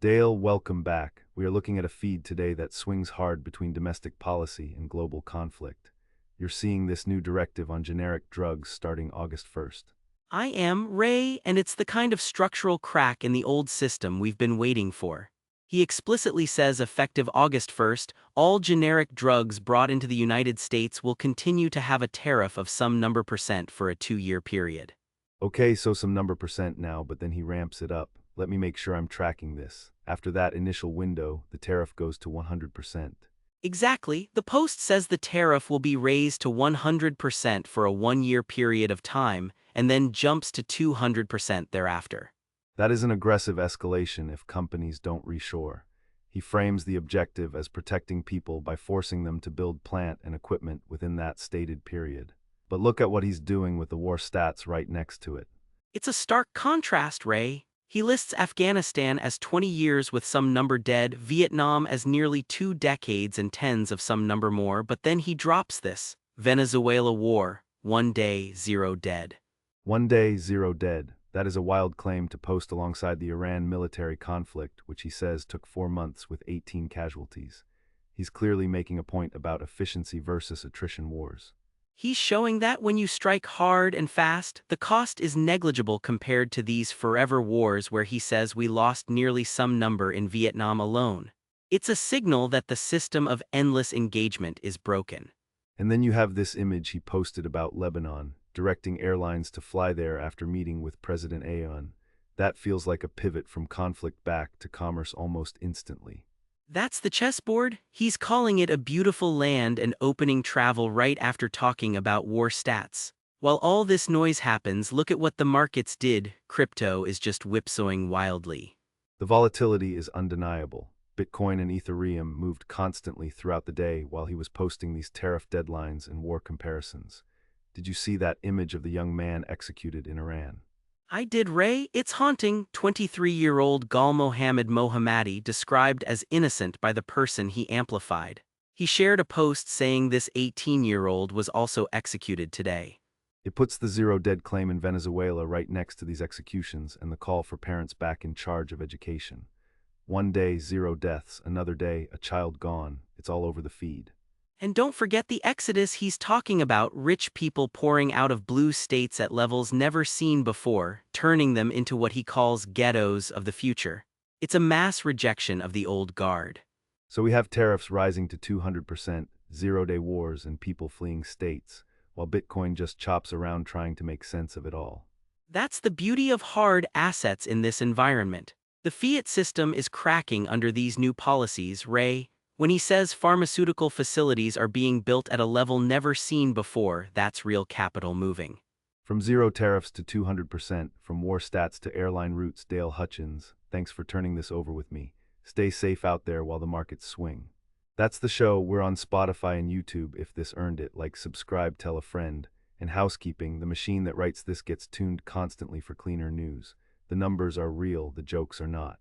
Dale, welcome back. We are looking at a feed today that swings hard between domestic policy and global conflict. You're seeing this new directive on generic drugs starting August 1st. I am Ray, and it's the kind of structural crack in the old system we've been waiting for. He explicitly says effective August 1st, all generic drugs brought into the United States will continue to have a tariff of some number percent for a 2-year period. Okay, so some number percent now, but then he ramps it up. Let me make sure I'm tracking this. After that initial window, the tariff goes to 100%. Exactly, the Post says the tariff will be raised to 100% for a 1-year period of time, and then jumps to 200% thereafter. That is an aggressive escalation if companies don't reshore. He frames the objective as protecting people by forcing them to build plant and equipment within that stated period. But look at what he's doing with the war stats right next to it. It's a stark contrast, Ray. He lists Afghanistan as 20 years with some number dead, Vietnam as nearly 2 decades and tens of some number more, but then he drops this. Venezuela war, 1 day, 0 dead. 1 day, 0 dead. That is a wild claim to post alongside the Iran military conflict, which he says took 4 months with 18 casualties. He's clearly making a point about efficiency versus attrition wars. He's showing that when you strike hard and fast, the cost is negligible compared to these forever wars where he says we lost nearly some number in Vietnam alone. It's a signal that the system of endless engagement is broken. And then you have this image he posted about Lebanon, directing airlines to fly there after meeting with President Aoun. That feels like a pivot from conflict back to commerce almost instantly. That's the chessboard. He's calling it a beautiful land and opening travel right after talking about war stats. While all this noise happens, look at what the markets did. Crypto is just whipsawing wildly. The volatility is undeniable. Bitcoin and Ethereum moved constantly throughout the day while he was posting these tariff deadlines and war comparisons. Did you see that image of the young man executed in Iran? I did, Ray. It's haunting. 23-year-old Gal Mohammed Mohammadi described as innocent by the person he amplified. He shared a post saying this 18-year-old was also executed today. It puts the 0 dead claim in Venezuela right next to these executions and the call for parents back in charge of education. 1 day, 0 deaths. Another day, a child gone. It's all over the feed. And don't forget the exodus he's talking about, rich people pouring out of blue states at levels never seen before, turning them into what he calls ghettos of the future. It's a mass rejection of the old guard. So we have tariffs rising to 200%, 0-day wars, and people fleeing states, while Bitcoin just chops around trying to make sense of it all. That's the beauty of hard assets in this environment. The fiat system is cracking under these new policies, Ray. When he says pharmaceutical facilities are being built at a level never seen before, that's real capital moving. From 0 tariffs to 200%, from war stats to airline routes, Dale Hutchins, thanks for turning this over with me. Stay safe out there while the markets swing. That's the show. We're on Spotify and YouTube if this earned it. Like, subscribe, tell a friend. And housekeeping, the machine that writes this gets tuned constantly for cleaner news. The numbers are real, the jokes are not.